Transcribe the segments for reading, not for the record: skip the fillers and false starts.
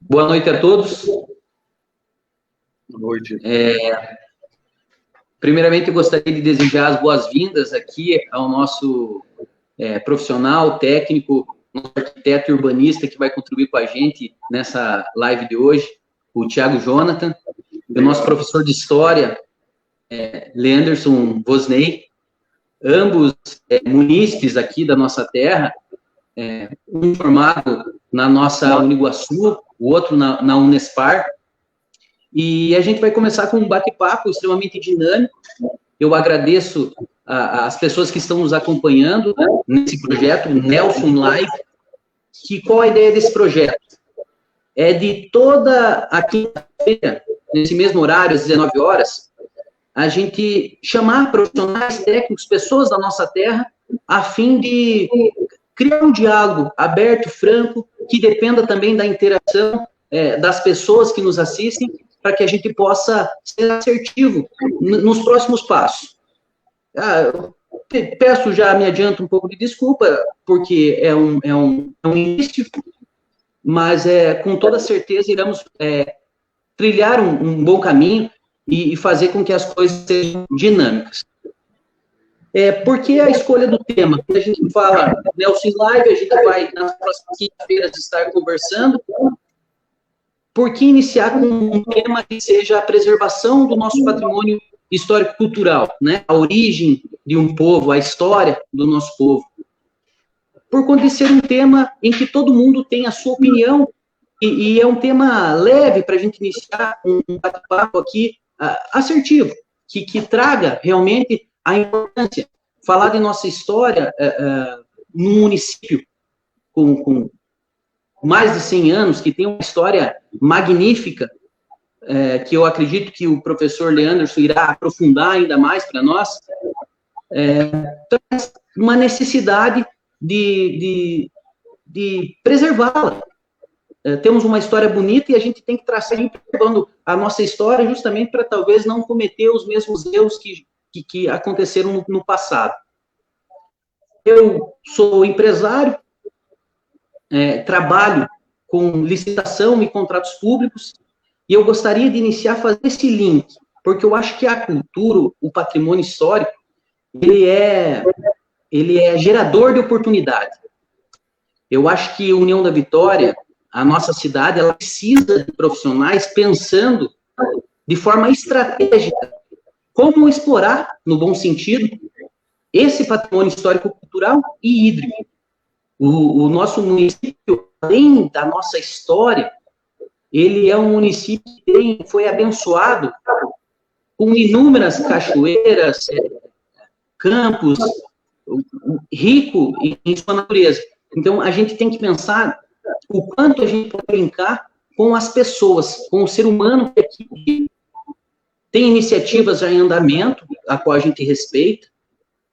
Boa noite a todos. Boa noite. Primeiramente, eu gostaria de desejar as boas-vindas aqui ao nosso profissional, técnico, nosso arquiteto e urbanista que vai contribuir com a gente nessa live de hoje, o Thiago Jonathan, e o nosso professor de História, Leanderson Vosney, ambos munícipes aqui da nossa terra, um formado na nossa Uniguaçu, o outro na Unespar, e a gente vai começar com um bate-papo extremamente dinâmico. Eu agradeço as pessoas que estão nos acompanhando nesse projeto, Nelson Live, que qual a ideia desse projeto? É de toda a quinta-feira, nesse mesmo horário, às 19 horas, a gente chamar profissionais, técnicos, pessoas da nossa terra, a fim de criar um diálogo aberto, franco, que dependa também da interação das pessoas que nos assistem, para que a gente possa ser assertivo nos próximos passos. Peço já, me adianto um pouco de desculpa, porque é um início, mas com toda certeza iremos trilhar um bom caminho e fazer com que as coisas sejam dinâmicas. Por que a escolha do tema? Quando a gente fala Nelson Live, a gente vai, nas próximas quinta-feiras, estar conversando. Por que iniciar com um tema que seja a preservação do nosso patrimônio histórico-cultural, né? A origem de um povo, a história do nosso povo. Por conta de ser um tema em que todo mundo tem a sua opinião, e é um tema leve para a gente iniciar um bate-papo aqui assertivo, que traga realmente a importância, falar de nossa história num município com mais de 100 anos, que tem uma história magnífica, que eu acredito que o professor Leanderson irá aprofundar ainda mais para nós, traz uma necessidade de preservá-la. Temos uma história bonita e a gente tem que traçar preservando a nossa história justamente para talvez não cometer os mesmos erros que aconteceram no passado. Eu sou empresário, trabalho com licitação e contratos públicos, e eu gostaria de iniciar fazendo esse link, porque eu acho que a cultura, o patrimônio histórico, ele é gerador de oportunidade. Eu acho que União da Vitória, a nossa cidade, ela precisa de profissionais pensando de forma estratégica como explorar, no bom sentido, esse patrimônio histórico-cultural e hídrico. O nosso município, além da nossa história, ele é um município que foi abençoado com inúmeras cachoeiras, campos, rico em sua natureza. Então, a gente tem que pensar o quanto a gente pode brincar com as pessoas, com o ser humano que aqui tem iniciativas já em andamento, a qual a gente respeita.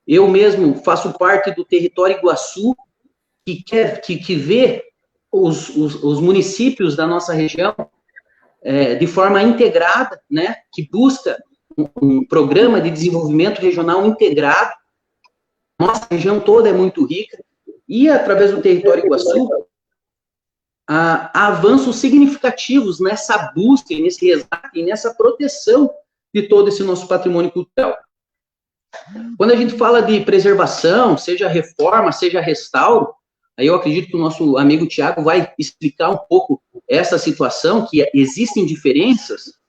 Eu mesmo faço parte do território Iguaçu, que vê os municípios da nossa região de forma integrada, né, que busca um programa de desenvolvimento regional integrado. Nossa região toda é muito rica, e através do território Iguaçu, há avanços significativos nessa busca, nesse resgate e nessa proteção de todo esse nosso patrimônio cultural. Quando a gente fala de preservação, seja reforma, seja restauro, aí eu acredito que o nosso amigo Thiago vai explicar um pouco essa situação, que existem diferenças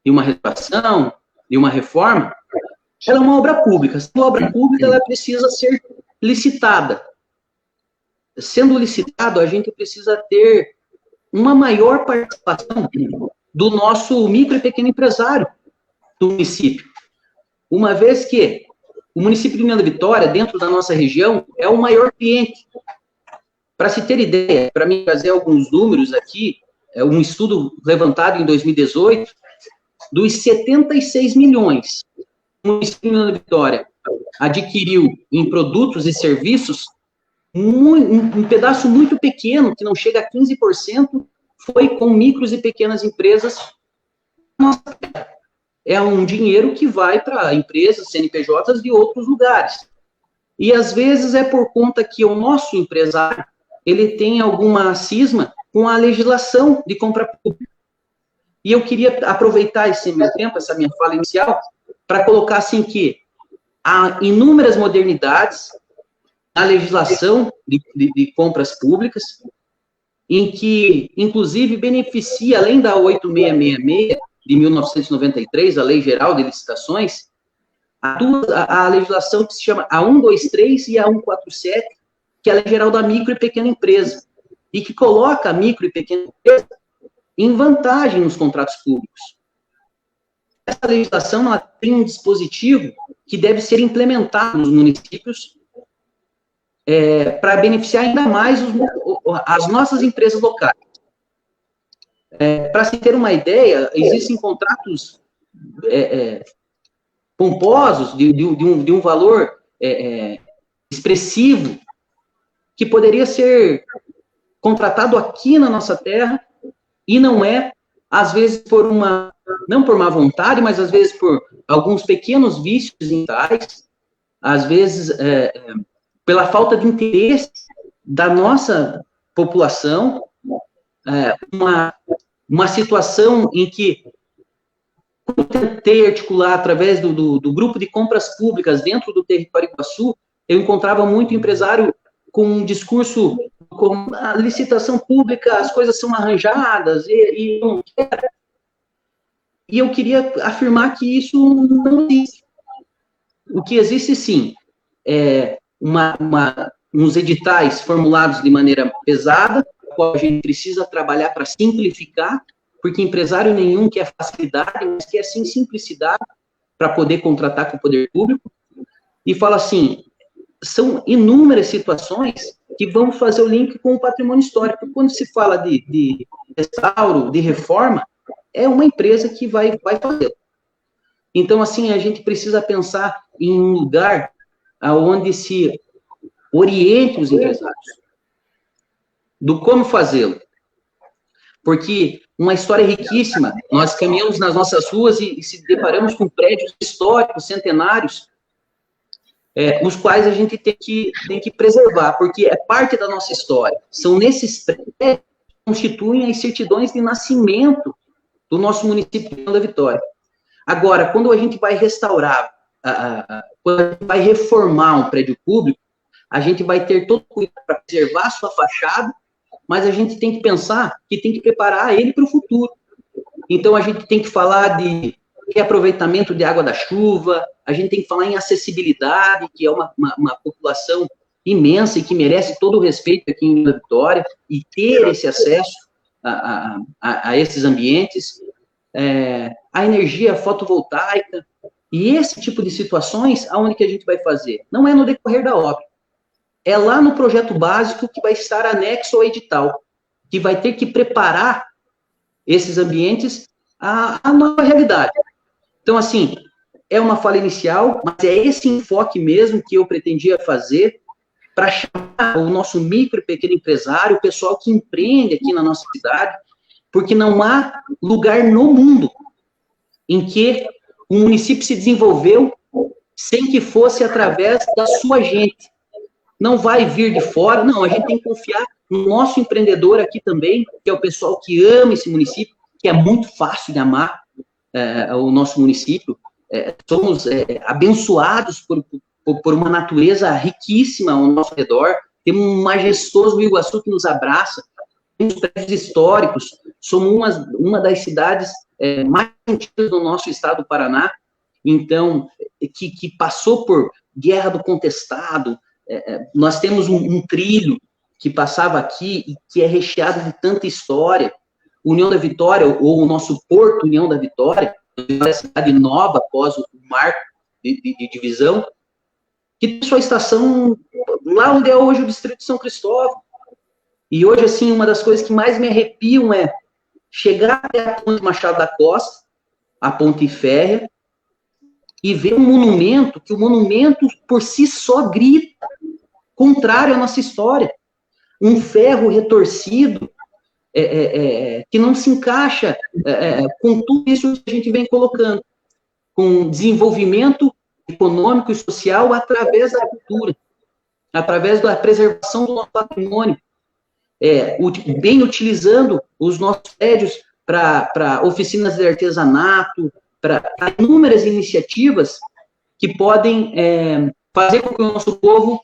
de uma restauração, de uma reforma. Ela é uma obra pública. Se uma obra pública, ela precisa ser licitada. Sendo licitado, a gente precisa ter uma maior participação do nosso micro e pequeno empresário do município. Uma vez que o município de União da Vitória, dentro da nossa região, é o maior cliente. Para se ter ideia, para mim trazer alguns números aqui, um estudo levantado em 2018, dos 76 milhões que o município de União da Vitória adquiriu em produtos e serviços, um pedaço muito pequeno, que não chega a 15%, foi com micros e pequenas empresas. É um dinheiro que vai para empresas, CNPJs de outros lugares. E, às vezes, é por conta que o nosso empresário, ele tem alguma cisma com a legislação de compra pública. E eu queria aproveitar esse meu tempo, essa minha fala inicial, para colocar assim que há inúmeras modernidades na legislação de compras públicas, em que, inclusive, beneficia, além da 8666 de 1993, a Lei Geral de Licitações, a legislação que se chama a 123 e a 147, que é a Lei Geral da Micro e Pequena Empresa, e que coloca a micro e pequena empresa em vantagem nos contratos públicos. Essa legislação ela tem um dispositivo que deve ser implementado nos municípios para beneficiar ainda mais as nossas empresas locais. Para se ter uma ideia, existem contratos pomposos de um valor expressivo que poderia ser contratado aqui na nossa terra e não é, às vezes não por má vontade, mas às vezes por alguns pequenos vícios mentais, às vezes pela falta de interesse da nossa população, uma situação em que eu tentei articular através do grupo de compras públicas dentro do território Iguaçu, eu encontrava muito empresário com um discurso como a licitação pública, as coisas são arranjadas, e não quer. E eu queria afirmar que isso não existe. O que existe, sim, é uns editais formulados de maneira pesada, qual a gente precisa trabalhar para simplificar, porque empresário nenhum quer facilidade, mas quer, sim, simplicidade para poder contratar com o poder público. E fala assim, são inúmeras situações que vão fazer o link com o patrimônio histórico. Quando se fala de restauro, de reforma, é uma empresa que vai fazer. Então, assim, a gente precisa pensar em um lugar onde se oriente os empresários do como fazê-lo. Porque uma história riquíssima, nós caminhamos nas nossas ruas e se deparamos com prédios históricos, centenários, os quais a gente tem que preservar, porque é parte da nossa história. São nesses prédios que constituem as certidões de nascimento do nosso município de União da Vitória. Agora, quando a gente vai restaurar, quando a gente vai reformar um prédio público, a gente vai ter todo cuidado para preservar a sua fachada, mas a gente tem que pensar que tem que preparar ele para o futuro. Então, a gente tem que falar de reaproveitamento de água da chuva, a gente tem que falar em acessibilidade, que é uma população imensa e que merece todo o respeito aqui em União da Vitória, e ter esse acesso a esses ambientes, a energia fotovoltaica, e esse tipo de situações, aonde que a gente vai fazer? Não é no decorrer da obra, é lá no projeto básico que vai estar anexo ao edital, que vai ter que preparar esses ambientes à nova realidade. Então, assim, é uma fala inicial, mas é esse enfoque mesmo que eu pretendia fazer para chamar o nosso micro e pequeno empresário, o pessoal que empreende aqui na nossa cidade, porque não há lugar no mundo em que o município se desenvolveu sem que fosse através da sua gente. Não vai vir de fora, não, a gente tem que confiar no nosso empreendedor aqui também, que é o pessoal que ama esse município, que é muito fácil de amar o nosso município. Somos abençoados por uma natureza riquíssima ao nosso redor, temos um majestoso Iguaçu que nos abraça, temos prédios históricos, somos uma das cidades mais antigas do nosso estado do Paraná, então, que passou por Guerra do Contestado. Nós temos um trilho que passava aqui e que é recheado de tanta história. União da Vitória, ou o nosso Porto União da Vitória, uma cidade nova após o marco de divisão, que tem sua estação lá onde é hoje o Distrito de São Cristóvão. E hoje, assim, uma das coisas que mais me arrepiam é chegar até a Ponte Machado da Costa, a Ponte Férrea, e ver um monumento, que o monumento por si só grita contrário à nossa história. Um ferro retorcido, que não se encaixa com tudo isso que a gente vem colocando, com desenvolvimento econômico e social através da cultura, através da preservação do nosso patrimônio. bem utilizando os nossos prédios para oficinas de artesanato, para inúmeras iniciativas que podem fazer com que o nosso povo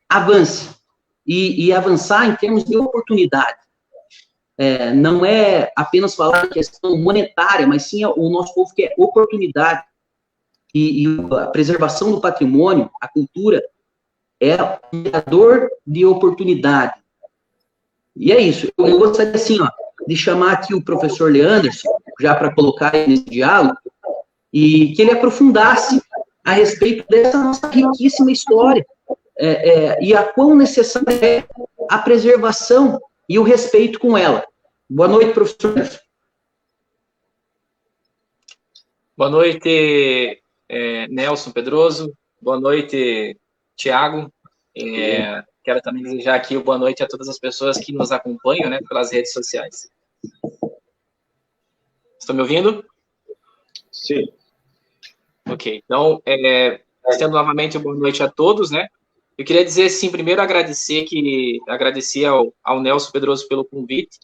avance, e avançar em termos de oportunidade. Não é apenas falar de questão monetária, mas sim o nosso povo quer oportunidade, e a preservação do patrimônio, a cultura, é um criador de oportunidade. E é isso. Eu gostaria, assim, de chamar aqui o professor Leanderson, já para colocar ele nesse diálogo, e que ele aprofundasse a respeito dessa nossa riquíssima história, e a quão necessária é a preservação e o respeito com ela. Boa noite, professor. Boa noite, Nelson Pedroso. Boa noite, Tiago. Quero também desejar aqui boa noite a todas as pessoas que nos acompanham, né, pelas redes sociais. Estão me ouvindo? Sim. Ok. Então, estendo novamente boa noite a todos, né? Eu queria dizer, sim, primeiro agradecer ao Nelson Pedroso pelo convite,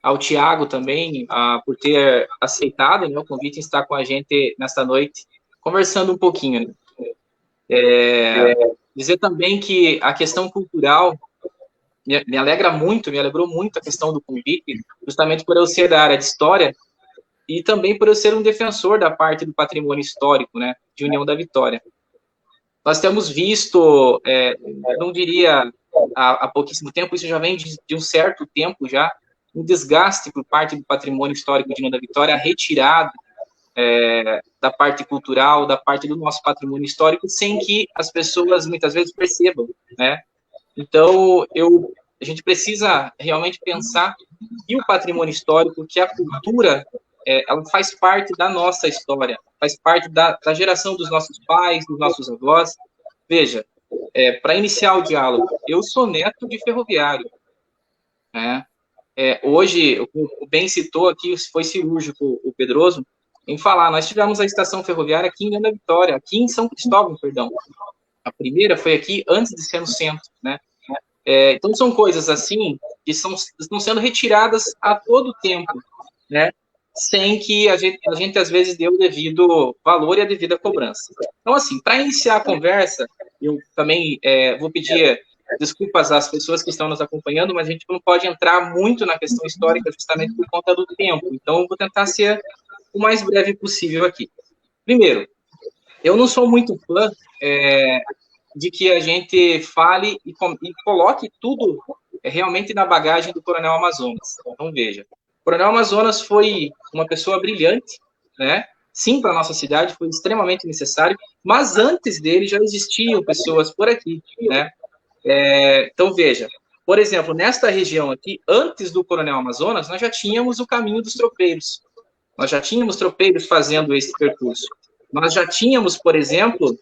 ao Tiago também, por ter aceitado, né, o convite em estar com a gente nesta noite, conversando um pouquinho, né? Dizer também que a questão cultural me alegrou muito a questão do convite, justamente por eu ser da área de História e também por eu ser um defensor da parte do patrimônio histórico, né, de União da Vitória. Nós temos visto, não diria há pouquíssimo tempo, isso já vem de um certo tempo já, um desgaste por parte do patrimônio histórico de União da Vitória, a retirada da parte cultural, da parte do nosso patrimônio histórico, sem que as pessoas muitas vezes percebam, né? Então, a gente precisa realmente pensar que o patrimônio histórico, que a cultura, ela faz parte da nossa história, faz parte da geração dos nossos pais, dos nossos avós. Veja, para iniciar o diálogo, eu sou neto de ferroviário, né? Hoje, o Ben citou aqui, foi cirúrgico o Pedroso, em falar, nós tivemos a estação ferroviária aqui em União da Vitória, aqui em São Cristóvão, perdão. A primeira foi aqui antes de ser no centro, né? Então, são coisas assim que estão sendo retiradas a todo tempo, né? Sem que a gente às vezes dê o devido valor e a devida cobrança. Então, assim, para iniciar a conversa, eu também vou pedir desculpas às pessoas que estão nos acompanhando, mas a gente não pode entrar muito na questão histórica justamente por conta do tempo. Então, eu vou tentar ser o mais breve possível aqui. Primeiro, eu não sou muito fã de que a gente fale e coloque tudo realmente na bagagem do Coronel Amazonas. Então, veja, o Coronel Amazonas foi uma pessoa brilhante, né? Sim, para a nossa cidade, foi extremamente necessário, mas antes dele já existiam pessoas por aqui, né? Então, veja, por exemplo, nesta região aqui, antes do Coronel Amazonas, nós já tínhamos o caminho dos tropeiros. Nós já tínhamos tropeiros fazendo esse percurso. Nós já tínhamos, por exemplo,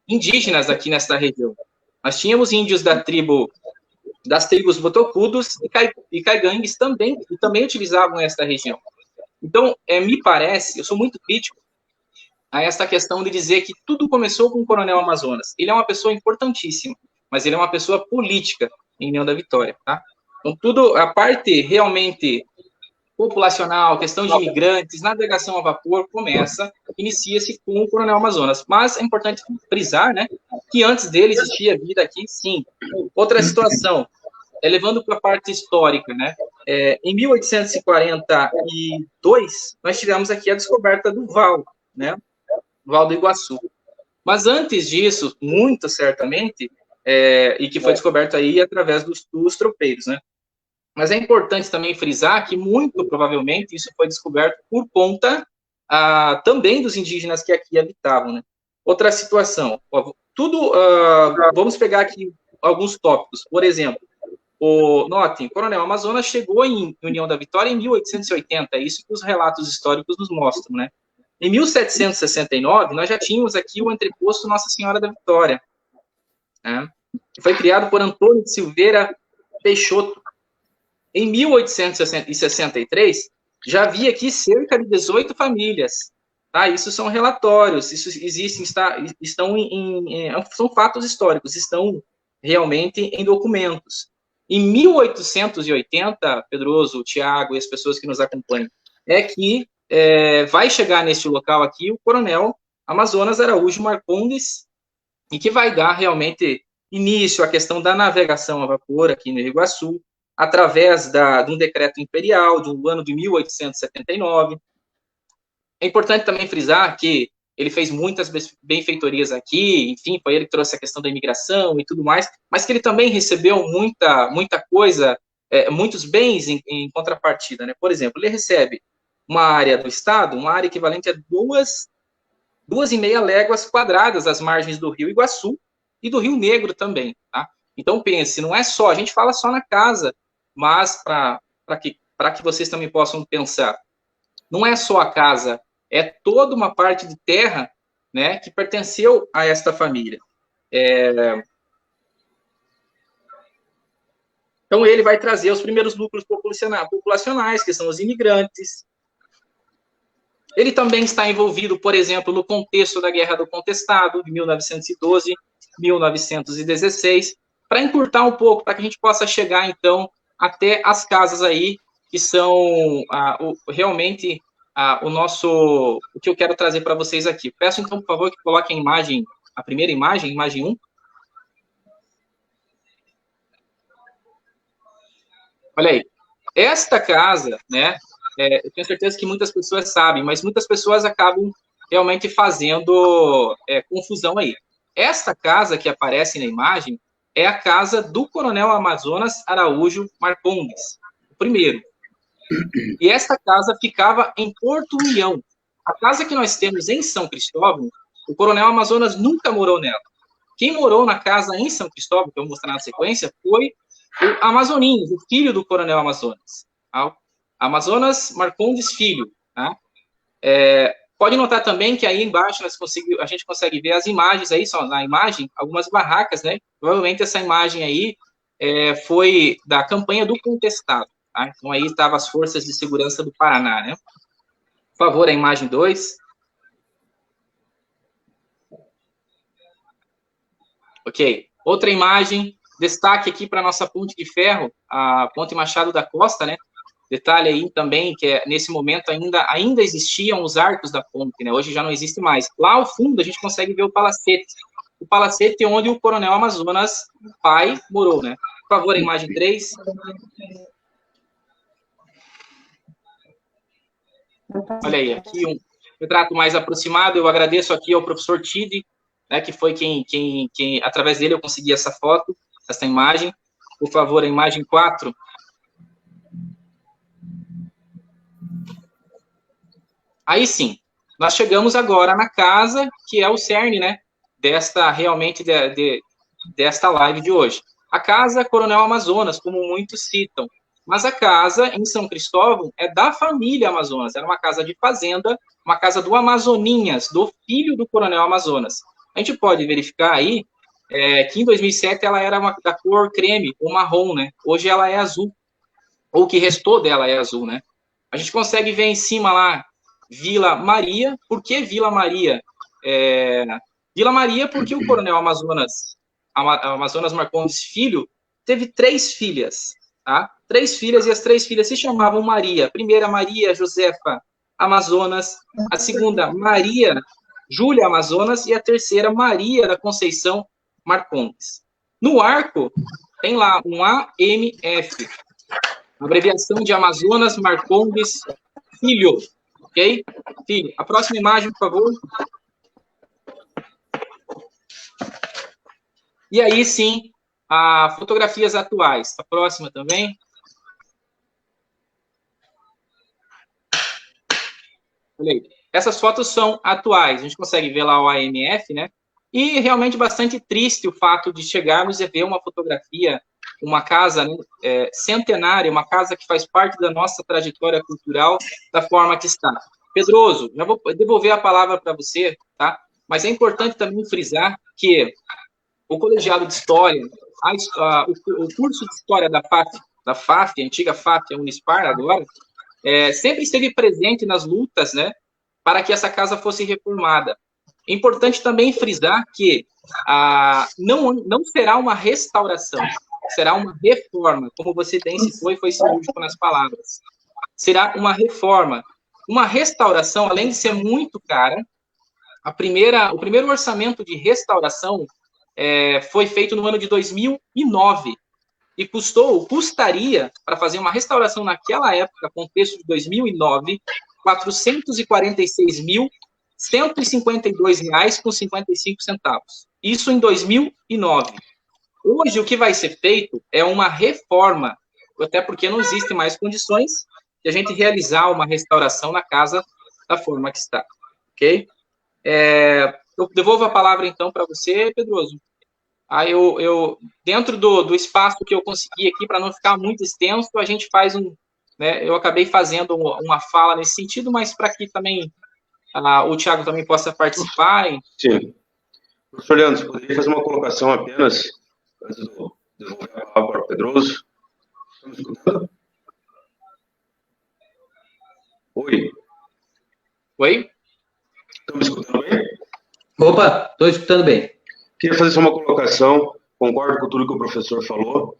indígenas aqui nesta região. Nós tínhamos índios das tribos Botocudos e Caigangues também, que também utilizavam esta região. Então, me parece, eu sou muito crítico a esta questão de dizer que tudo começou com o Coronel Amazonas. Ele é uma pessoa importantíssima, mas ele é uma pessoa política em União da Vitória, tá? Então, a parte realmente populacional, questão de imigrantes, navegação a vapor, inicia-se com o Coronel Amazonas. Mas é importante frisar, né, que antes dele existia vida aqui, sim. Outra situação, levando para a parte histórica, né, em 1842, nós tivemos aqui a descoberta do Val, né, Val do Iguaçu. Mas antes disso, muito certamente, e que foi descoberto aí através dos tropeiros, né. Mas é importante também frisar que, muito provavelmente, isso foi descoberto por conta também dos indígenas que aqui habitavam, né? Outra situação, vamos pegar aqui alguns tópicos. Por exemplo, notem, o Coronel Amazonas chegou em União da Vitória em 1880, é isso que os relatos históricos nos mostram, né? Em 1769, nós já tínhamos aqui o entreposto Nossa Senhora da Vitória, né? Que foi criado por Antônio de Silveira Peixoto. Em 1863, já havia aqui cerca de 18 famílias. Tá? Isso são relatórios, isso existem, são fatos históricos, estão realmente em documentos. Em 1880, Pedroso, Tiago e as pessoas que nos acompanham, é que vai chegar neste local aqui o coronel Amazonas Araújo Marcondes, e que vai dar realmente início à questão da navegação a vapor aqui no Rio Iguaçu, através de um decreto imperial do ano de 1879. É importante também frisar que ele fez muitas benfeitorias aqui, enfim, foi ele que trouxe a questão da imigração e tudo mais, mas que ele também recebeu muita coisa, muitos bens em contrapartida, né? Por exemplo, ele recebe uma área do Estado, uma área equivalente a 2,5 léguas quadradas às margens do Rio Iguaçu e do Rio Negro também, tá? Então, pense, não é só, a gente fala só na casa, mas para que vocês também possam pensar, não é só a casa, é toda uma parte de terra, né, que pertenceu a esta família. Então, ele vai trazer os primeiros núcleos populacionais, que são os imigrantes. Ele também está envolvido, por exemplo, no contexto da Guerra do Contestado, de 1912, 1916, para encurtar um pouco, para que a gente possa chegar, então, até as casas aí, que são realmente o que eu quero trazer para vocês aqui. Peço, então, por favor, que coloquem a imagem, a primeira imagem, imagem 1. Olha aí. Esta casa, né, eu tenho certeza que muitas pessoas sabem, mas muitas pessoas acabam realmente fazendo confusão aí. Esta casa que aparece na imagem é a casa do coronel Amazonas Araújo Marcondes, o primeiro. E esta casa ficava em Porto União. A casa que nós temos em São Cristóvão, o coronel Amazonas nunca morou nela. Quem morou na casa em São Cristóvão, que eu vou mostrar na sequência, foi o Amazoninhos, o filho do coronel Amazonas. Amazonas Marcondes Filho. Tá? Pode notar também que aí embaixo a gente consegue ver as imagens aí, só na imagem, algumas barracas, né? Provavelmente essa imagem aí foi da campanha do Contestado. Tá? Então aí estavam as forças de segurança do Paraná, né? Por favor, a imagem 2. Ok. Outra imagem, destaque aqui para a nossa ponte de ferro, a Ponte Machado da Costa, né? Detalhe aí também que nesse momento ainda existiam os arcos da ponte, né? Hoje já não existe mais. Lá ao fundo a gente consegue ver o palacete. O palacete onde o coronel Amazonas, pai, morou, né? Por favor, a imagem 3. Olha aí, aqui um retrato mais aproximado. Eu agradeço aqui ao professor Tide, né, que foi quem, através dele eu consegui essa foto, essa imagem. Por favor, a imagem 4. Aí sim, nós chegamos agora na casa, que é o cerne, né, desta live de hoje. A casa Coronel Amazonas, como muitos citam, mas a casa em São Cristóvão é da família Amazonas, era uma casa de fazenda, uma casa do Amazoninhas, do filho do Coronel Amazonas. A gente pode verificar aí que em 2007 ela era da cor creme ou marrom, né? Hoje ela é azul, ou o que restou dela é azul, né? A gente consegue ver em cima lá Vila Maria. Por que Vila Maria? Vila Maria porque o coronel Amazonas Marcondes Filho teve 3 filhas, tá? 3 filhas, e as 3 filhas se chamavam Maria. A primeira, Maria Josefa Amazonas. A segunda, Maria Júlia Amazonas. E a terceira, Maria da Conceição Marcondes. No arco, tem lá um AMF, abreviação de Amazonas Marcondes Filho. Ok? Filho. A próxima imagem, por favor. E aí, sim, fotografias atuais. A próxima também. Olha aí. Essas fotos são atuais. A gente consegue ver lá o AMF, né? E realmente bastante triste o fato de chegarmos e ver uma fotografia, uma casa, né, centenária, uma casa que faz parte da nossa trajetória cultural da forma que está. Pedroso, já vou devolver a palavra para você, tá? Mas é importante também frisar que o colegiado de História, o curso de História da FAF, a antiga FAF, a Unispar agora, sempre esteve presente nas lutas, né, para que essa casa fosse reformada. É importante também frisar que não será uma restauração, será uma reforma, como você bem citou e foi cirúrgico nas palavras. Será uma reforma, uma restauração, além de ser muito cara. O primeiro orçamento de restauração foi feito no ano de 2009 e custaria, para fazer uma restauração naquela época, contexto de 2009, R$ 446.152,55. Isso em 2009. Hoje, o que vai ser feito é uma reforma, até porque não existem mais condições de a gente realizar uma restauração na casa da forma que está, ok? Eu devolvo a palavra, então, para você, Pedroso. Aí eu dentro do espaço que eu consegui aqui, para não ficar muito extenso, a gente faz né, eu acabei fazendo uma fala nesse sentido, mas para que também o Thiago também possa participar. Sim. Professor Leandro, você poderia fazer uma colocação apenas, antes de eu devolver a palavra para o Pedroso? Estamos escutando? Oi? Oi? Estão me escutando bem? Opa, estou escutando bem. Queria fazer só uma colocação, concordo com tudo que o professor falou.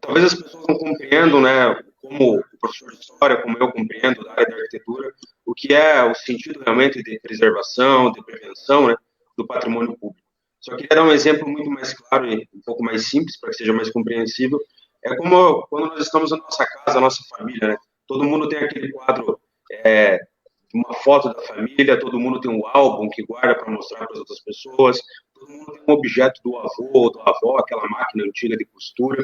Talvez as pessoas não compreendam, né, como o professor de História, como eu compreendo da área da arquitetura, o que é o sentido realmente de preservação, de prevenção, né, do patrimônio público. Só queria dar um exemplo muito mais claro e um pouco mais simples, para que seja mais compreensível. É como quando nós estamos na nossa casa, na nossa família, né? Todo mundo tem aquele quadro, uma foto da família, todo mundo tem um álbum que guarda para mostrar para as outras pessoas, todo mundo tem um objeto do avô ou da avó, aquela máquina antiga de costura,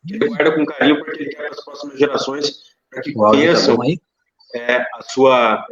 que ele guarda com carinho porque ele quer para as próximas gerações, para que conheçam a sua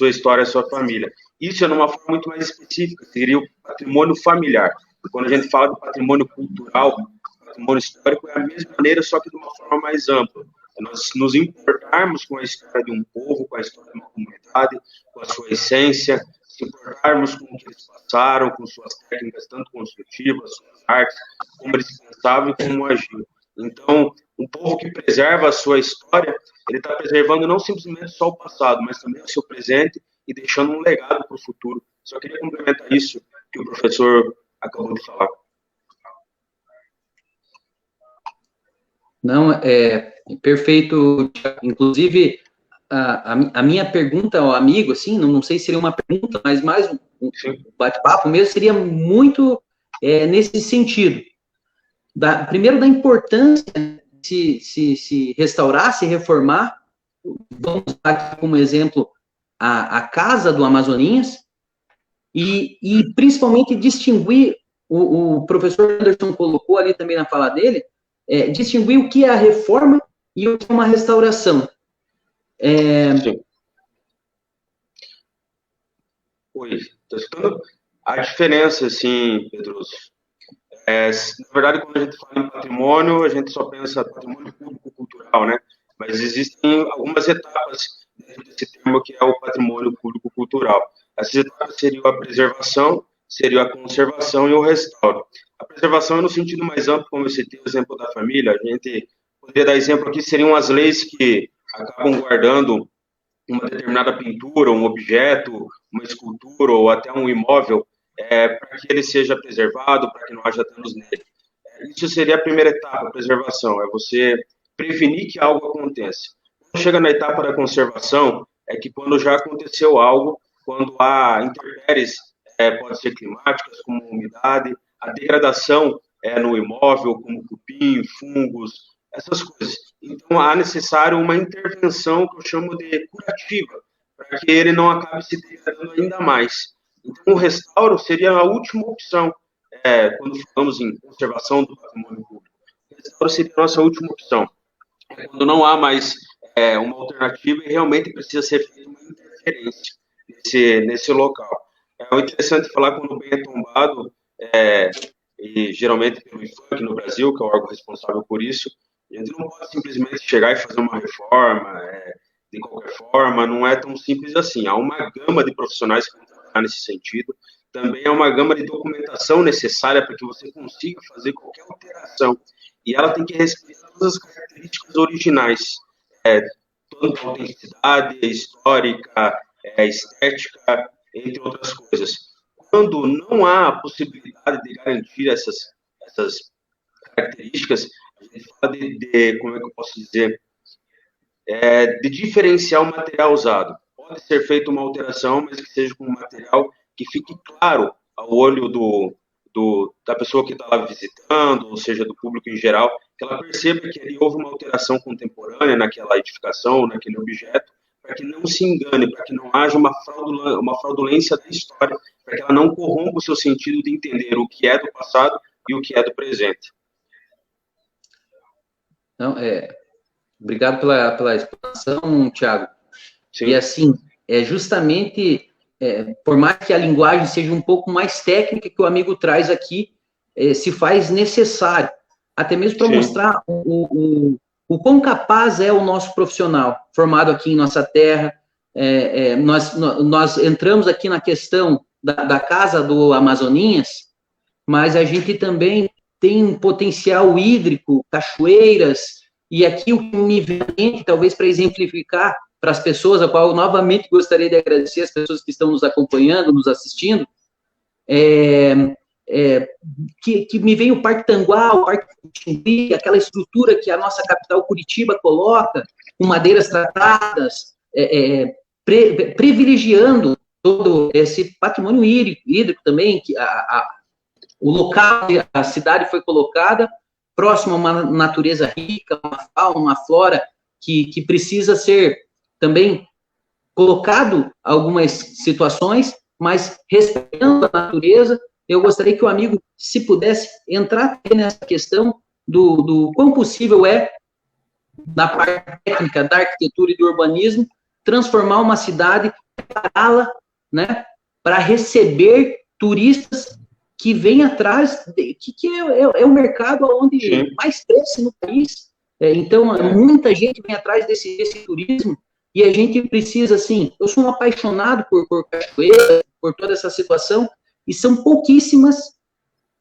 história, a sua família. Isso é numa forma muito mais específica, seria o patrimônio familiar. E quando a gente fala de patrimônio cultural, patrimônio histórico, é a mesma maneira, só que de uma forma mais ampla. É nós nos importarmos com a história de um povo, com a história de uma comunidade, com a sua essência, se importarmos com o que eles passaram, com suas técnicas, tanto construtivas, suas artes, como eles pensavam e como agiam. Então, um povo que preserva a sua história, ele está preservando não simplesmente só o passado, mas também o seu presente e deixando um legado para o futuro. Só queria complementar isso que o professor acabou de falar. Não, perfeito. Inclusive, a minha pergunta ao amigo, assim, não sei se seria uma pergunta, mas mais um bate-papo mesmo, seria muito nesse sentido. Primeiro, da importância de se restaurar, se reformar. Vamos dar aqui como exemplo a Casa do Amazoninhas, e principalmente distinguir, o professor Anderson colocou ali também na fala dele, distinguir o que é a reforma e o que é uma restauração. Oi, estou escutando? A diferença, assim, Pedroso, na verdade, quando a gente fala em patrimônio, a gente só pensa patrimônio público-cultural, né? Mas existem algumas etapas dentro desse termo que é o patrimônio público-cultural. Essas etapas seriam a preservação, seria a conservação e o restauro. A preservação é no sentido mais amplo, como eu citei o exemplo da família, a gente poderia dar exemplo aqui, seriam as leis que acabam guardando uma determinada pintura, um objeto, uma escultura ou até um imóvel, para que ele seja preservado, para que não haja danos nele. Isso seria a primeira etapa, a preservação, é você prevenir que algo aconteça. Quando chega na etapa da conservação, é que quando já aconteceu algo, quando há intempéries, pode ser climáticas, como umidade, a degradação no imóvel, como cupim, fungos, essas coisas. Então, há necessário uma intervenção que eu chamo de curativa, para que ele não acabe se degradando ainda mais. Então, o restauro seria a última opção, quando falamos em conservação do patrimônio público. O restauro seria a nossa última opção. Quando não há mais uma alternativa e realmente precisa ser feita uma interferência nesse local. É interessante falar quando o bem é tombado, e geralmente pelo IFAM no Brasil, que é o órgão responsável por isso, a gente não pode simplesmente chegar e fazer uma reforma de qualquer forma, não é tão simples assim. Há uma gama de profissionais que vão trabalhar nesse sentido, também há uma gama de documentação necessária para que você consiga fazer qualquer alteração. E ela tem que respeitar todas as características originais, toda a autenticidade histórica, estética, entre outras coisas. Quando não há a possibilidade de garantir essas características, a gente fala como é que eu posso dizer, de diferenciar o material usado. Pode ser feita uma alteração, mas que seja com um material que fique claro ao olho da pessoa que está lá visitando, ou seja, do público em geral, que ela perceba que ali houve uma alteração contemporânea naquela edificação, naquele objeto, para que não se engane, para que não haja uma fraudulência da história, para que ela não corrompa o seu sentido de entender o que é do passado e o que é do presente. Então, obrigado pela explanação, Thiago. Sim. E assim, justamente, por mais que a linguagem seja um pouco mais técnica que o amigo traz aqui, se faz necessário, até mesmo para mostrar o quão capaz é o nosso profissional, formado aqui em nossa terra. Nós entramos aqui na questão da Casa do Amazoninhas, mas a gente também tem um potencial hídrico, cachoeiras, e aqui o que me vem, talvez para exemplificar para as pessoas, a qual eu novamente gostaria de agradecer as pessoas que estão nos acompanhando, nos assistindo, que me vem o Parque Tanguá, o Parque Tingui, aquela estrutura que a nossa capital Curitiba coloca, com madeiras tratadas, privilegiando todo esse patrimônio hídrico também, que o local onde a cidade foi colocada, próximo a uma natureza rica, uma fauna, uma flora, que precisa ser também colocado algumas situações, mas respeitando a natureza. Eu gostaria que o amigo, se pudesse, entrar nessa questão do quão possível na parte técnica da arquitetura e do urbanismo, transformar uma cidade, prepará-la, né, para receber turistas que vem atrás, que é o mercado onde mais cresce no país. Então, muita gente vem atrás desse turismo, e a gente precisa, assim, eu sou um apaixonado por cachoeira, por toda essa situação, e são pouquíssimas,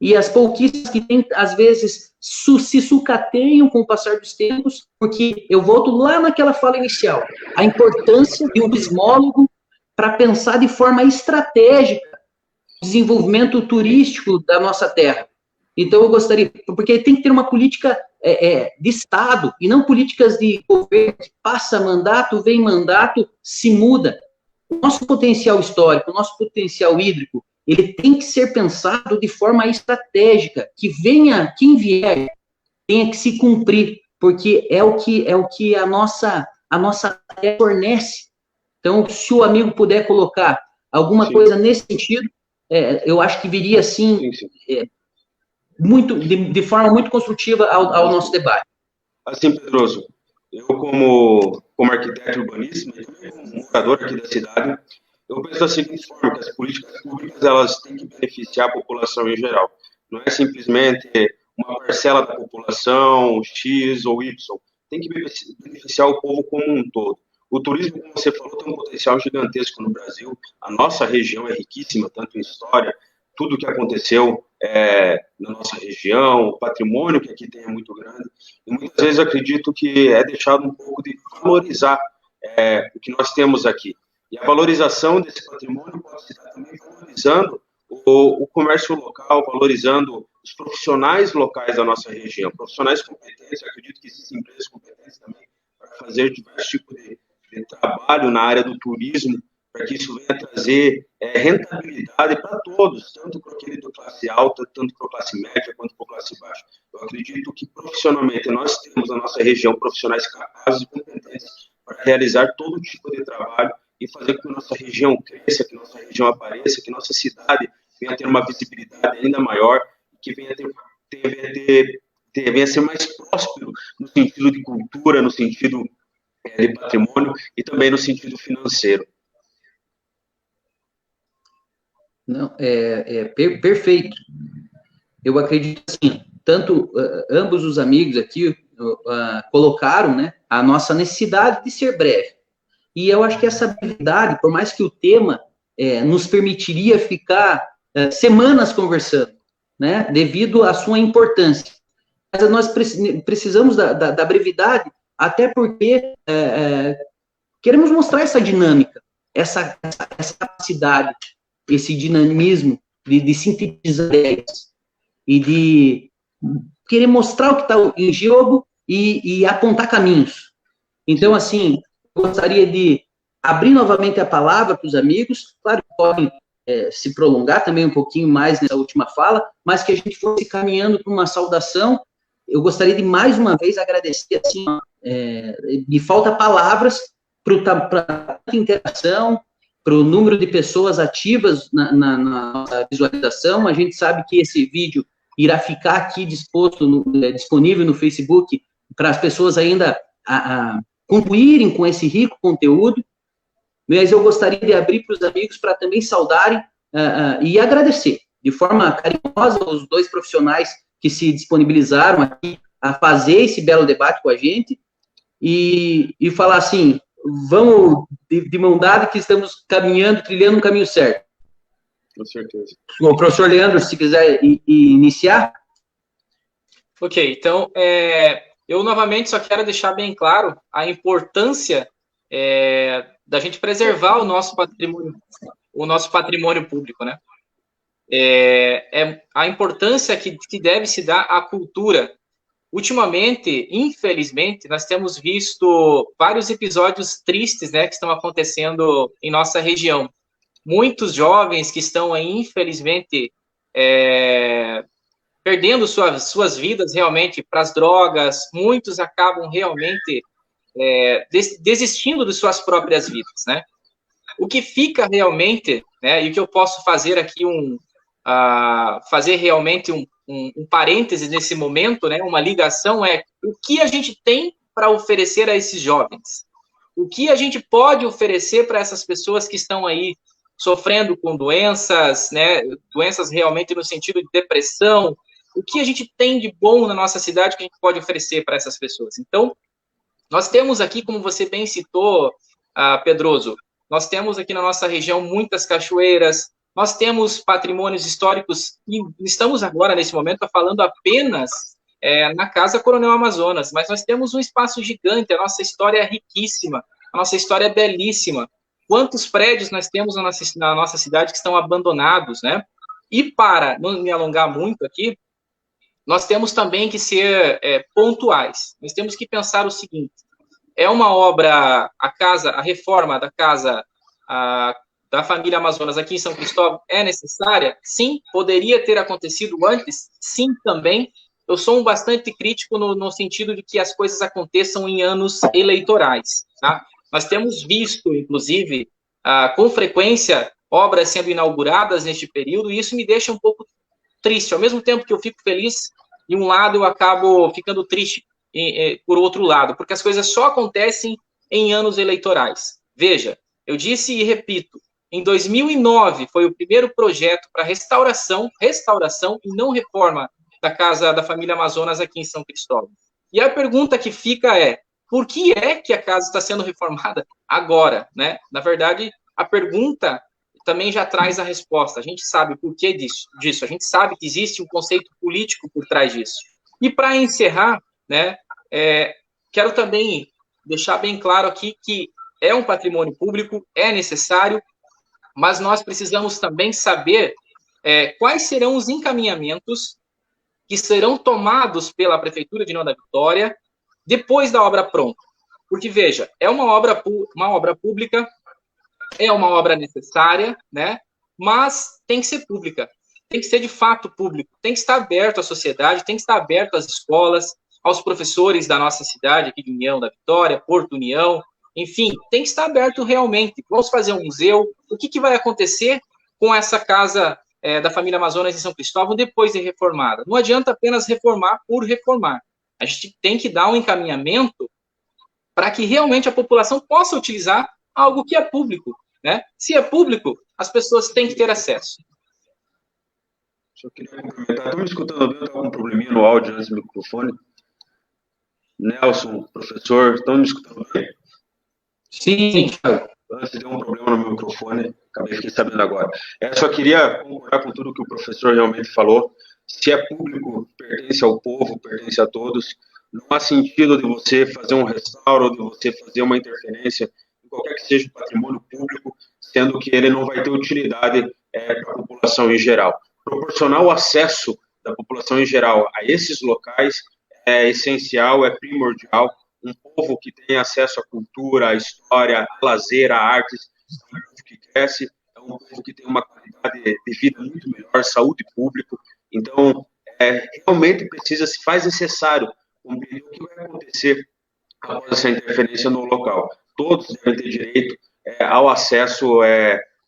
e as pouquíssimas que tem, às vezes, se sucateiam com o passar dos tempos, porque eu volto lá naquela fala inicial, a importância de um sismólogo para pensar de forma estratégica desenvolvimento turístico da nossa terra. Então, eu gostaria, porque tem que ter uma política de Estado, e não políticas de governo que passa mandato, vem mandato, se muda. O nosso potencial histórico, o nosso potencial hídrico, ele tem que ser pensado de forma estratégica, que venha, quem vier, tenha que se cumprir, porque é o que a nossa terra fornece. Então, se o amigo puder colocar alguma coisa nesse sentido, eu acho que viria, assim, de forma muito construtiva ao nosso debate. Assim, Pedroso, eu como arquiteto urbanista, e como morador aqui da cidade, eu penso da seguinte forma, que as políticas públicas, elas têm que beneficiar a população em geral. Não é simplesmente uma parcela da população, X ou Y. Tem que beneficiar o povo como um todo. O turismo, como você falou, tem um potencial gigantesco no Brasil. A nossa região é riquíssima, tanto em história, tudo o que aconteceu na nossa região, o patrimônio que aqui tem é muito grande. E muitas vezes eu acredito que é deixado um pouco de valorizar o que nós temos aqui. E a valorização desse patrimônio pode se dar também valorizando o comércio local, valorizando os profissionais locais da nossa região, profissionais competentes. Eu acredito que existem empresas competentes também para fazer diversos tipos de trabalho na área do turismo, para que isso venha trazer rentabilidade para todos, tanto para aquele da classe alta, tanto para a classe média, quanto para a classe baixa. Eu acredito que profissionalmente nós temos na nossa região profissionais capazes e competentes para realizar todo tipo de trabalho e fazer com que a nossa região cresça, que a nossa região apareça, que a nossa cidade venha a ter uma visibilidade ainda maior, que venha a ser mais próspero no sentido de cultura, no sentido de patrimônio e também no sentido financeiro. Não, perfeito. Eu acredito assim, tanto ambos os amigos aqui colocaram, né, a nossa necessidade de ser breve. E eu acho que essa brevidade, por mais que o tema nos permitiria ficar semanas conversando, né, devido à sua importância. Mas nós precisamos da brevidade, até porque queremos mostrar essa dinâmica, essa capacidade, esse dinamismo de sintetizar ideias e de querer mostrar o que está em jogo e apontar caminhos. Então, assim, gostaria de abrir novamente a palavra para os amigos, claro que podem se prolongar também um pouquinho mais nessa última fala, mas que a gente fosse caminhando para uma saudação. Eu gostaria de, mais uma vez, agradecer, assim, me falta palavras para a interação, para o número de pessoas ativas na nossa visualização. A gente sabe que esse vídeo irá ficar aqui disponível no Facebook para as pessoas ainda concluírem com esse rico conteúdo, mas eu gostaria de abrir para os amigos para também saudarem e agradecer de forma carinhosa os dois profissionais que se disponibilizaram aqui a fazer esse belo debate com a gente e falar assim, vamos de mão dada que estamos caminhando, trilhando um caminho certo. Com certeza. O professor Leandro, se quiser iniciar. Ok, então, eu novamente só quero deixar bem claro a importância da gente preservar o nosso patrimônio público, né? A importância que deve se dar à cultura. Ultimamente, infelizmente, nós temos visto vários episódios tristes, né, que estão acontecendo em nossa região. Muitos jovens que estão aí, infelizmente, perdendo suas vidas realmente para as drogas, muitos acabam realmente desistindo de suas próprias vidas, né? O que fica realmente, né, e o que eu posso fazer aqui fazer realmente um parêntese nesse momento, né, uma ligação o que a gente tem para oferecer a esses jovens? O que a gente pode oferecer para essas pessoas que estão aí sofrendo com doenças, né, doenças realmente no sentido de depressão? O que a gente tem de bom na nossa cidade que a gente pode oferecer para essas pessoas? Então, nós temos aqui, como você bem citou, Pedroso, nós temos aqui na nossa região muitas cachoeiras, nós temos patrimônios históricos, e estamos agora, nesse momento, falando apenas na Casa Coronel Amazonas, mas nós temos um espaço gigante, a nossa história é riquíssima, a nossa história é belíssima. Quantos prédios nós temos na nossa cidade que estão abandonados, né? E para não me alongar muito aqui, nós temos também que ser pontuais. Nós temos que pensar o seguinte, é uma obra, a reforma da casa da família Amazonas aqui em São Cristóvão é necessária? Sim. Poderia ter acontecido antes? Sim, também. Eu sou bastante crítico no sentido de que as coisas aconteçam em anos eleitorais, tá? Nós temos visto, inclusive, com frequência, obras sendo inauguradas neste período, e isso me deixa um pouco triste. Ao mesmo tempo que eu fico feliz, de um lado eu acabo ficando triste por outro lado, porque as coisas só acontecem em anos eleitorais. Veja, eu disse e repito, em 2009 foi o primeiro projeto para restauração e não reforma da Casa da Família Amazonas aqui em São Cristóvão. E a pergunta que fica por que é que a casa está sendo reformada agora, né? Na verdade, a pergunta também já traz a resposta. A gente sabe o porquê disso. A gente sabe que existe um conceito político por trás disso. E para encerrar, né, quero também deixar bem claro aqui que é um patrimônio público, é necessário, mas nós precisamos também saber quais serão os encaminhamentos que serão tomados pela Prefeitura de Nova Vitória depois da obra pronta. Porque, veja, é uma obra pública, é uma obra necessária, né? Mas tem que ser pública, tem que ser de fato público, tem que estar aberto à sociedade, tem que estar aberto às escolas, aos professores da nossa cidade, aqui de União da Vitória, Porto União, enfim, tem que estar aberto realmente. Vamos fazer um museu, o que vai acontecer com essa casa da família Amazonas em São Cristóvão depois de reformada? Não adianta apenas reformar por reformar. A gente tem que dar um encaminhamento para que realmente a população possa utilizar algo que é público, né? Se é público, as pessoas têm que ter acesso. Só queria complementar. Estão me escutando bem? Eu estava com um probleminha no áudio nesse microfone. Nelson, professor, estão me escutando bem? Sim. Antes deu um problema no meu microfone, fiquei sabendo agora. Só queria concordar com tudo que o professor realmente falou. Se é público, pertence ao povo, pertence a todos. Não há sentido de você fazer um restauro, de você fazer uma interferência em qualquer que seja o patrimônio público, sendo que ele não vai ter utilidade para a população em geral. Proporcionar o acesso da população em geral a esses locais é essencial, é primordial. Um povo que tem acesso à cultura, à história, a lazer, a artes, é um povo que cresce, é um povo que tem uma qualidade de vida muito melhor, saúde pública. Então, realmente se faz necessário compreender o que vai acontecer após essa interferência no local. Todos devem ter direito ao acesso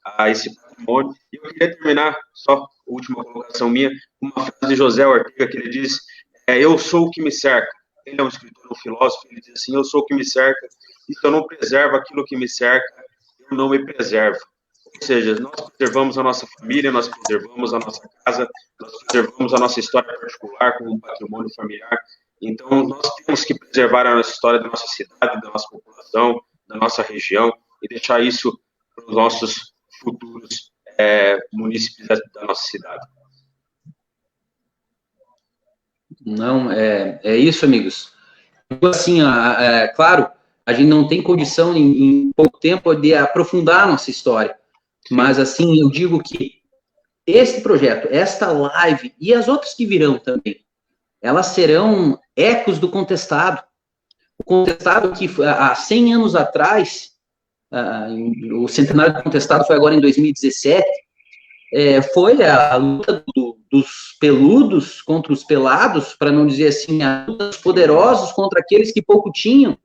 a esse patrimônio. E eu queria terminar, só a última colocação minha, com uma frase de José Ortega, que ele diz, eu sou o que me cerca. Ele é um escritor, um filósofo, ele diz assim, eu sou o que me cerca, e se eu não preservo aquilo que me cerca, eu não me preservo. Ou seja, nós preservamos a nossa família, nós preservamos a nossa casa, nós preservamos a nossa história particular como um patrimônio familiar. Então, nós temos que preservar a nossa história da nossa cidade, da nossa população, da nossa região, e deixar isso para os nossos futuros munícipes da nossa cidade. Não, é isso, amigos. Assim, claro, a gente não tem condição em pouco tempo de aprofundar a nossa história, mas assim, eu digo que esse projeto, esta live e as outras que virão também, elas serão ecos do contestado. O contestado que há 100 anos atrás, o centenário do contestado foi agora em 2017, foi a luta dos peludos contra os pelados, para não dizer assim, a luta dos poderosos contra aqueles que pouco tinham.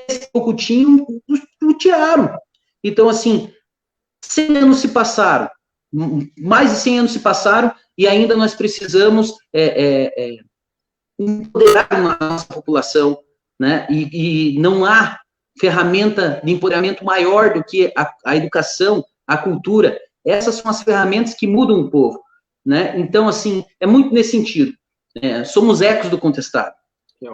Esses que pouco tinham, lutearam. Então, assim, 100 anos se passaram, mais de 100 anos se passaram, e ainda nós precisamos empoderar a nossa população, né? E não há ferramenta de empoderamento maior do que a educação, a cultura. Essas são as ferramentas que mudam o povo, né? Então, assim, é muito nesse sentido. Somos ecos do contestado.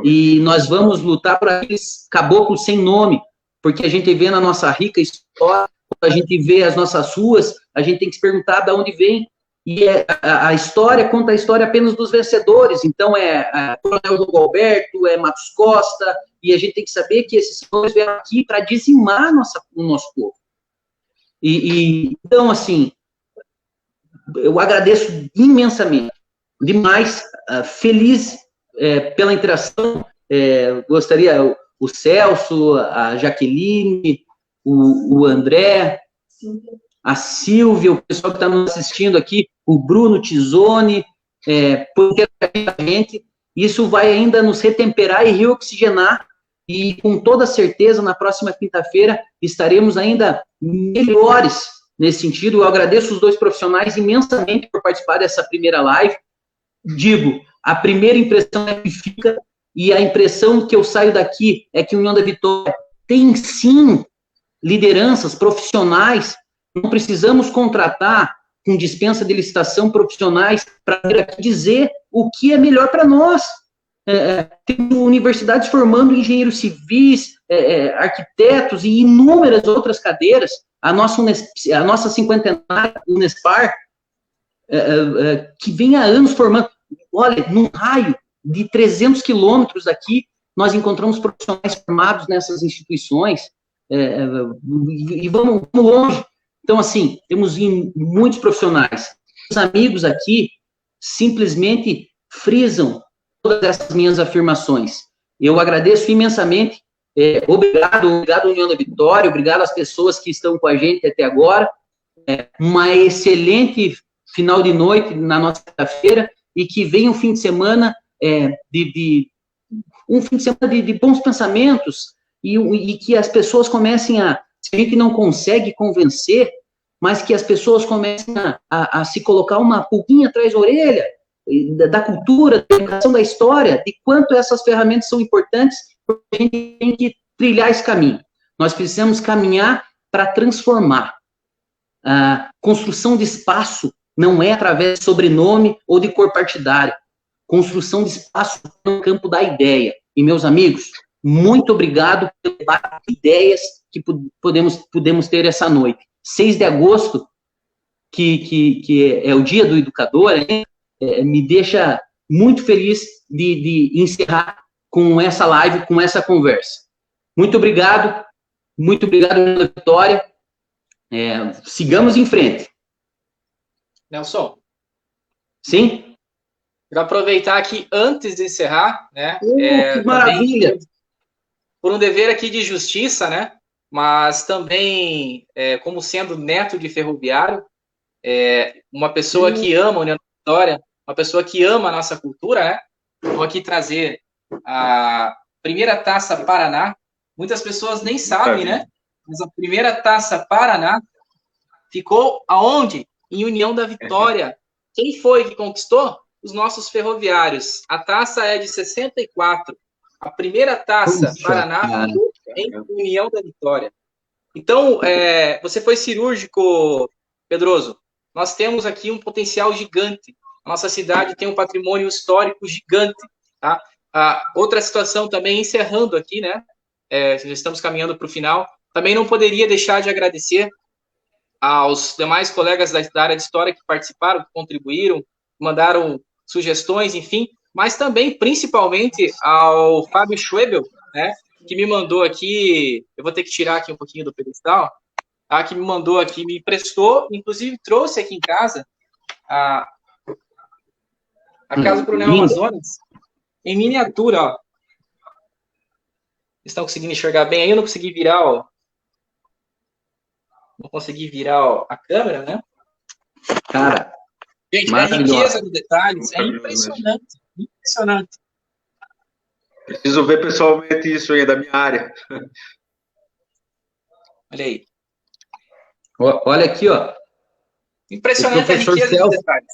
E nós vamos lutar por aqueles caboclos sem nome, porque a gente vê na nossa rica história, a gente vê as nossas ruas, a gente tem que se perguntar de onde vem. E a história conta a história apenas dos vencedores. Então, Coronel João Alberto, Matos Costa, e a gente tem que saber que esses senhores vieram aqui para dizimar o nosso povo. Então, assim, eu agradeço imensamente, demais, feliz pela interação. Gostaria, o Celso, a Jaqueline, o André, a Silvia, o pessoal que está nos assistindo aqui, o Bruno Tizoni, por ter a gente. Isso vai ainda nos retemperar e reoxigenar, e com toda certeza, na próxima quinta-feira, estaremos ainda melhores nesse sentido. Eu agradeço os dois profissionais imensamente por participar dessa primeira live. Digo, a primeira impressão é que fica, e a impressão que eu saio daqui é que o União da Vitória tem, sim, lideranças profissionais. Não precisamos contratar com dispensa de licitação profissionais para vir aqui dizer o que é melhor para nós. Tem universidades formando engenheiros civis, arquitetos e inúmeras outras cadeiras. A nossa cinquentenária Unespar, que vem há anos formando. Olha, num raio de 300 quilômetros daqui, nós encontramos profissionais formados nessas instituições, e vamos longe. Então, assim, temos muitos profissionais. Os amigos aqui simplesmente frisam todas essas minhas afirmações. Eu agradeço imensamente. Obrigado, União da Vitória, obrigado às pessoas que estão com a gente até agora. Uma excelente final de noite na nossa quinta-feira, e que venha um fim de semana de bons pensamentos, e que as pessoas comecem se a gente não consegue convencer, mas que as pessoas comecem a se colocar uma pulguinha atrás da orelha, da cultura, da educação, da história, de quanto essas ferramentas são importantes, porque a gente tem que trilhar esse caminho. Nós precisamos caminhar para transformar. A construção de espaço não é através de sobrenome ou de cor partidária. Construção de espaço no campo da ideia. E, meus amigos, muito obrigado pelo debate de ideias que pudemos ter essa noite. 6 de agosto, que é o Dia do Educador, me deixa muito feliz de encerrar com essa live, com essa conversa. Muito obrigado, Vitória. Sigamos em frente. Nelson. Sim? Quero aproveitar aqui, antes de encerrar, né? Que maravilha! Também, por um dever aqui de justiça, né? Mas também, como sendo neto de ferroviário, uma pessoa que ama a União da Vitória, uma pessoa que ama a nossa cultura, né? Vou aqui trazer a primeira Taça Paraná. Muitas pessoas nem sabem, né? Mas a primeira Taça Paraná ficou aonde? Em União da Vitória. Quem foi que conquistou? Os nossos ferroviários. A taça é de 64. A primeira Taça Paraná ficou em União da Vitória. Então, você foi cirúrgico, Pedroso. Nós temos aqui um potencial gigante. A nossa cidade tem um patrimônio histórico gigante. Tá? Outra situação também, encerrando aqui, né? Já estamos caminhando para o final. Também não poderia deixar de agradecer aos demais colegas da área de História que participaram, que contribuíram, mandaram sugestões, enfim, mas também, principalmente, ao Fábio Schwebel, né, que me mandou aqui, eu vou ter que tirar aqui um pouquinho do pedestal, tá, que me mandou aqui, me emprestou, inclusive trouxe aqui em casa a Casa Coronel Amazonas, em miniatura, ó. Estão conseguindo enxergar bem aí? Eu não consegui virar, ó. Não consegui virar, ó, a câmera, né? Cara, gente, a riqueza de detalhes é impressionante. Impressionante. Preciso ver pessoalmente isso aí, da minha área. Olha aí. Olha aqui, ó. Impressionante a riqueza de detalhes.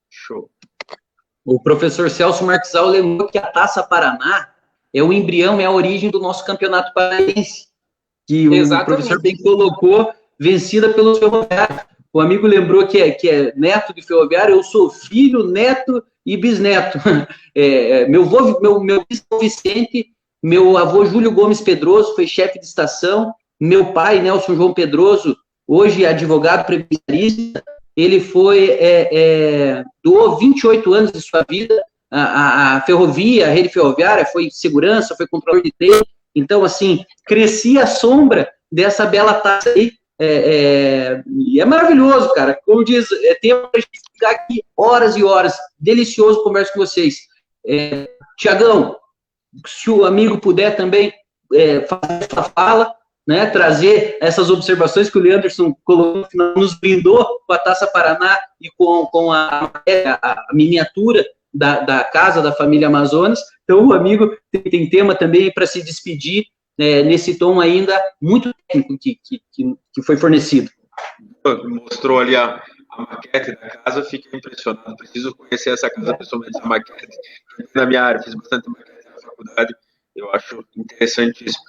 Show. O professor Celso Marquesal lembrou que a Taça Paraná é o embrião, é a origem do nosso campeonato paranaense, que o professor bem colocou, vencida pelos ferroviários. O amigo lembrou que é neto de ferroviário, eu sou filho, neto e bisneto. Meu bisavô Vicente, meu avô Júlio Gomes Pedroso foi chefe de estação, meu pai, Nelson João Pedroso, hoje advogado previdenciarista, ele doou 28 anos de sua vida à ferrovia, à rede ferroviária, foi segurança, foi controlador de trem. Então, assim, cresci à sombra dessa bela taça aí. E é maravilhoso, cara. Como diz, tempo para a gente ficar aqui horas e horas. Delicioso conversa com vocês. Tiagão, se o amigo puder também fazer essa fala, né, trazer essas observações que o Leanderson colocou, nos brindou com a Taça Paraná e com a miniatura da casa da família Amazonas. Então, o amigo tem tema também para se despedir, nesse tom ainda muito técnico que foi fornecido. Mostrou ali a maquete da casa, fiquei impressionado. Preciso conhecer essa casa pessoalmente, essa maquete. Na minha área, fiz bastante maquete na faculdade, eu acho interessantíssimo.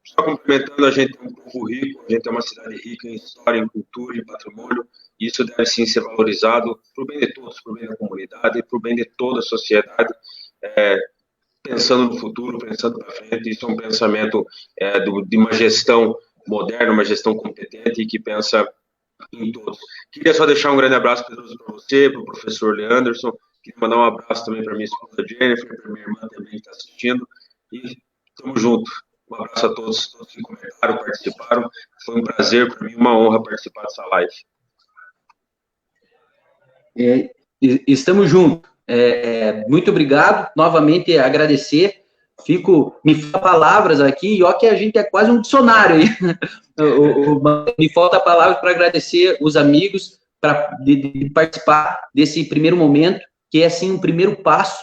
Só complementando, a gente é um povo rico, a gente é uma cidade rica em história, em cultura, em patrimônio, e isso deve sim ser valorizado para o bem de todos, para o bem da comunidade, para o bem de toda a sociedade, pensando no futuro, pensando para frente. Isso é um pensamento de uma gestão moderna, uma gestão competente e que pensa em todos. Queria só deixar um grande abraço para você, para o professor Leanderson, queria mandar um abraço também para minha esposa Jennifer, para minha irmã também que está assistindo, e estamos juntos. Um abraço a todos que comentaram, participaram. Foi um prazer, para mim, uma honra participar dessa live. Estamos juntos. Muito obrigado. Novamente, agradecer. Me faltam palavras aqui, e ó que a gente é quase um dicionário aí. Me falta palavras para agradecer os amigos de participar desse primeiro momento, que é, assim, um primeiro passo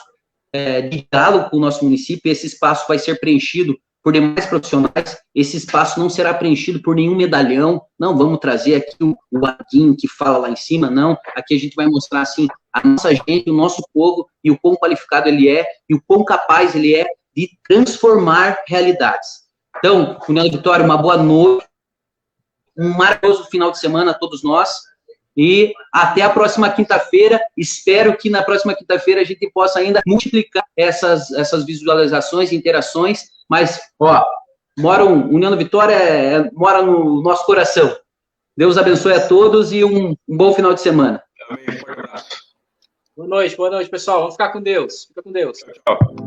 de diálogo com o nosso município. Esse espaço vai ser preenchido por demais profissionais, esse espaço não será preenchido por nenhum medalhão, não vamos trazer aqui o Aguinho que fala lá em cima, não, aqui a gente vai mostrar, assim, a nossa gente, o nosso povo, e o quão qualificado ele é, e o quão capaz ele é de transformar realidades. Então, União da Vitória, uma boa noite, um maravilhoso final de semana a todos nós, e até a próxima quinta-feira. Espero que na próxima quinta-feira a gente possa ainda multiplicar essas visualizações, interações, mas, União da Vitória mora no nosso coração. Deus abençoe a todos e um bom final de semana. Amém. Forte abraço. Boa noite, pessoal. Vamos ficar com Deus. Fica com Deus. Tchau.